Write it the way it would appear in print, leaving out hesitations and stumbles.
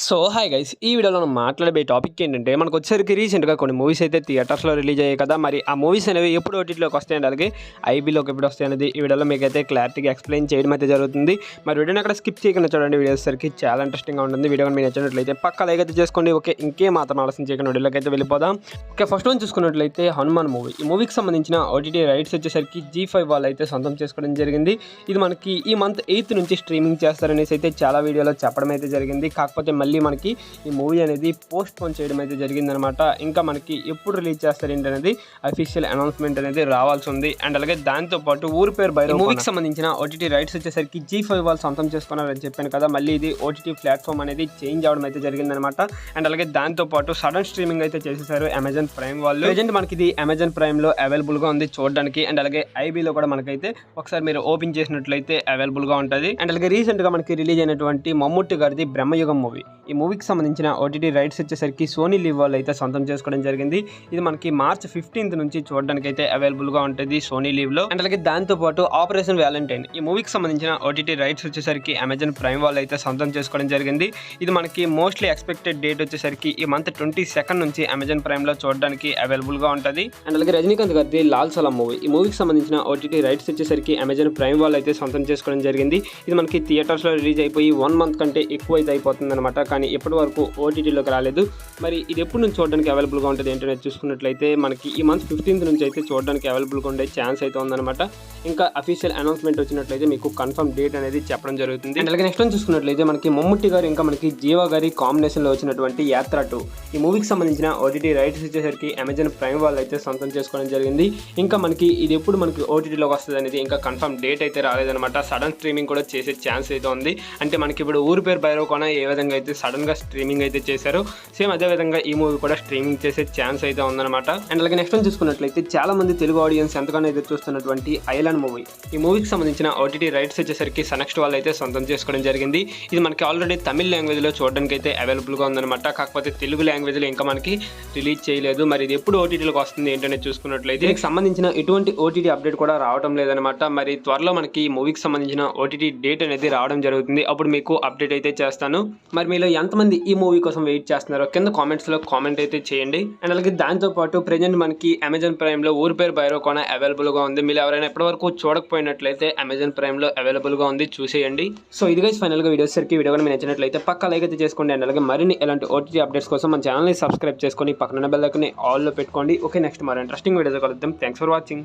So hi guys, ఈ వీడియోలో మనం మాట్లాడే టాపిక్ ఏంటంటే మనకు వచ్చేసరికి రీసెంట్గా కొన్ని మూవీస్ అయితే థియేటర్స్లో రిలీజ్ అయ్యాయి కదా. మరి ఆ మూవీస్ అనేవి ఎప్పుడు ఓటీటీలోకి వస్తాయండి, అలాగే ఐబీలోకి ఎప్పుడు వస్తాయి అనేది ఈ వీడియోలో మీకు అయితే క్లారిటీగా ఎక్స్ప్లెయిన్ చేయడం అయితే జరుగుతుంది. మరి వీడియోని అక్కడ స్కిప్ చేయకుండా చూడండి, వీడియో వచ్చేసరికి చాలా ఇంట్రెస్టింగ్గా ఉంటుంది. వీడియో మీకు నచ్చినట్లయితే పక్క లైక్ అయితే చేసుకోండి. ఓకే, ఇంకేం మాత్రం ఆలస్యం చేయకుండా వీడియోలోకి అయితే వెళ్ళిపోదాం. ఓకే, ఫస్ట్ వన్ చూసుకున్నట్లయితే హనుమాన్ మూవీ. ఈ మూవీకి సంబంధించిన ఓటీటీ రైట్స్ వచ్చేసరికి G5 వాళ్ళు అయితే సొంతం చేసుకోవడం జరిగింది. ఇది మనకి ఈ మంత్ 8th నుంచి స్ట్రీమింగ్ చేస్తారనేసి అయితే చాలా వీడియోలో చెప్పడం అయితే జరిగింది. కాకపోతే మళ్ళీ మనకి ఈ మూవీ అనేది పోస్ట్ పోన్ చేయడం అయితే జరిగిందనమాట. ఇంకా మనకి ఎప్పుడు రిలీజ్ చేస్తారు ఏంటి అనేది అఫీషియల్ అనౌన్స్మెంట్ అనేది రావాల్సి ఉంది. అండ్ అలాగే దాంతోపాటు ఊరి పేరు బైరవ్ మూవీకి సంబంధించిన ఓటీటీ రైట్స్ వచ్చేసరికి G5 వాళ్ళు సొంతం చేసుకున్నారని చెప్పాను కదా. మళ్ళీ ఇది ఓటీటీ ప్లాట్ఫామ్ అనేది చేంజ్ అవడం అయితే జరిగిందనమాట. అండ్ అలాగే దాంతోపాటు సడన్ స్ట్రీమింగ్ అయితే చేసేసారు అమెజాన్ ప్రైమ్ వాళ్ళు. ప్రజెంట్ మనకి ఇది అమెజాన్ ప్రైమ్లో అవైలబుల్గా ఉంది చూడడానికి. అండ్ అలాగే ఐబీలో కూడా మనకైతే ఒకసారి మీరు ఓపెన్ చేసినట్లయితే అవైలబుల్గా ఉంటుంది. అండ్ అలాగే రీసెంట్గా మనకి రిలీజ్ అయినటువంటి మమ్ముట్టి గారిది బ్రహ్మయుగం మూవీ. ఈ మూవీకి సంబంధించిన ఓటీటీ రైట్స్ వచ్చేసరికి సోనీ లివ్ వాళ్ళు అయితే సొంతం చేసుకోవడం జరిగింది. ఇది మనకి March 15th నుంచి చూడడానికి అయితే అవైలబుల్గా ఉంటుంది సోనీ లివ్లో. అండ్ అలాగే దాంతోపాటు ఆపరేషన్ వ్యాలంటైన్ ఈ మూవీకి సంబంధించిన ఓటీటీ రైట్స్ వచ్చేసరికి అమెజాన్ ప్రైమ్ వాళ్ళు అయితే సొంతం చేసుకోవడం జరిగింది. ఇది మనకి మోస్ట్లీ ఎక్స్పెక్టెడ్ డేట్ వచ్చేసరికి ఈ మంత్ 22nd నుంచి అమెజాన్ ప్రైమ్లో చూడడానికి అవైలబుల్గా ఉంటుంది. అండ్ అలాగే రజనీకాంత్ గారిది లాల్ సలాం మూవీ. ఈ మూవీకి సంబంధించిన ఓటీటీ రైట్స్ వచ్చేసరికి అమెజాన్ ప్రైమ్ వాళ్ళు అయితే సొంతం చేసుకోవడం జరిగింది. ఇది మనకి థియేటర్స్లో రిలీజ్ అయిపోయి 1 month కంటే ఎక్కువ అయితే అయిపోతుంది అనమాట. కానీ ఇప్పటి వరకు ఓటీటీలోకి రాలేదు. మరి ఇది ఎప్పుడు నుంచి చూడడానికి అవైలబుల్గా ఉంటుంది ఏంటనేది చూసుకున్నట్లయితే మనకి ఈ మంత్ 15th నుంచి అయితే చూడడానికి అవైలబుల్గా ఉండే ఛాన్స్ అయితే ఉందన్నమాట. ఇంకా అఫీషియల్ అనౌన్స్మెంట్ వచ్చినట్లయితే మీకు కన్ఫర్మ్ డేట్ అనేది చెప్పడం జరుగుతుంది. అండ్ అలాగే నెక్స్ట్ చూసుకున్నట్లయితే మనకి మమ్ముట్టి గారు ఇంకా మనకి జీవా గారి కాంబినేషన్లో వచ్చినటువంటి యాత్ర 2 ఈ మూవీకి సంబంధించిన ఓటీటీ రైట్స్ వచ్చేసరికి అమెజాన్ ప్రైమ్ వాళ్ళు అయితే సొంతం చేసుకోవడం జరిగింది. ఇంకా మనకి ఇది ఎప్పుడు మనకి ఓటీటీలోకి వస్తుంది అనేది ఇంకా కన్ఫర్మ్ డేట్ అయితే రాలేదన్నమాట. సడన్ స్ట్రీమింగ్ కూడా చేసే ఛాన్స్ అయితే ఉంది. అంటే మనకి ఇప్పుడు ఊరి పేరు బైరవ్ కోన ఏ విధంగా అయితే సడన్గా స్ట్రీమింగ్ అయితే చేశారు, సేమ్ అదే విధంగా ఈ మూవీ కూడా స్ట్రీమింగ్ చేసే ఛాన్స్ అయితే ఉందన్నమాట. అండ్ అలాగే నెక్స్ట్ చూసుకున్నట్లయితే చాలా మంది తెలుగు ఆడియన్స్ ఎంతగానో ఎదురు చూస్తున్నటువంటి ఐలాండ్ మూవీ. ఈ మూవీకి సంబంధించిన ఓటీటీ రైట్స్ వచ్చేసరికి సనెక్స్ట్ వాళ్ళు అయితే సొంతం చేసుకోవడం జరిగింది. ఇది మనకి ఆల్రెడీ తమిళ లాంగ్వేజ్లో చూడడానికి అయితే అవైలబుల్గా ఉందన్నమాట. కాకపోతే తెలుగు లాంగ్వేజ్లో ఇంకా మనకి రిలీజ్ చేయలేదు. మరి ఇది ఎప్పుడు ఓటీటీలోకి వస్తుంది ఏంటనేది చూసుకున్నట్లయితే దీనికి సంబంధించిన ఎటువంటి ఓటీటీ అప్డేట్ కూడా రావడం లేదనమాట. మరి త్వరలో మనకి ఈ మూవీకి సంబంధించిన ఓటీటీ డేట్ అనేది రావడం జరుగుతుంది. అప్పుడు మీకు అప్డేట్ అయితే చేస్తాను. మరి మీలో ఎంతమంది ఈ మూవీ కోసం వెయిట్ చేస్తున్నారో కింద కామెంట్స్లో కామెంట్ అయితే చేయండి. అండ్ అలాగే దాంతోపాటు ప్రెజెంట్ మనకి అమెజాన్ ప్రైమ్లో ఊరి పేరు బైరవ్ కోన అవైలబుల్గా ఉంది. మీరు ఎవరైనా ఎప్పటివరకు చూడకపోయినట్లయితే అమెజాన్ ప్రైమ్లో అవైలబుల్గా ఉంది, చూసేయండి. సో ఇది గైస్ ఫైనల్గా వీడియో సరికి వీడియో కానీ మీకు నచ్చినట్లయితే పక్క లైక్ అయితే చేసుకోండి. అండ్ అలాగే మరిన్ని ఇలాంటి ఓటీటీ అప్డేట్స్ కోసం మన ఛానల్ని సబ్స్క్రైబ్ చేసుకొని పక్కన బెల్ ఐకాన్ని ఆల్లో పెట్టుకోండి. ఓకే, నెక్స్ట్ మరో ఇంట్రెస్టింగ్ వీడియోతో కలుద్దాం. Thanks for watching.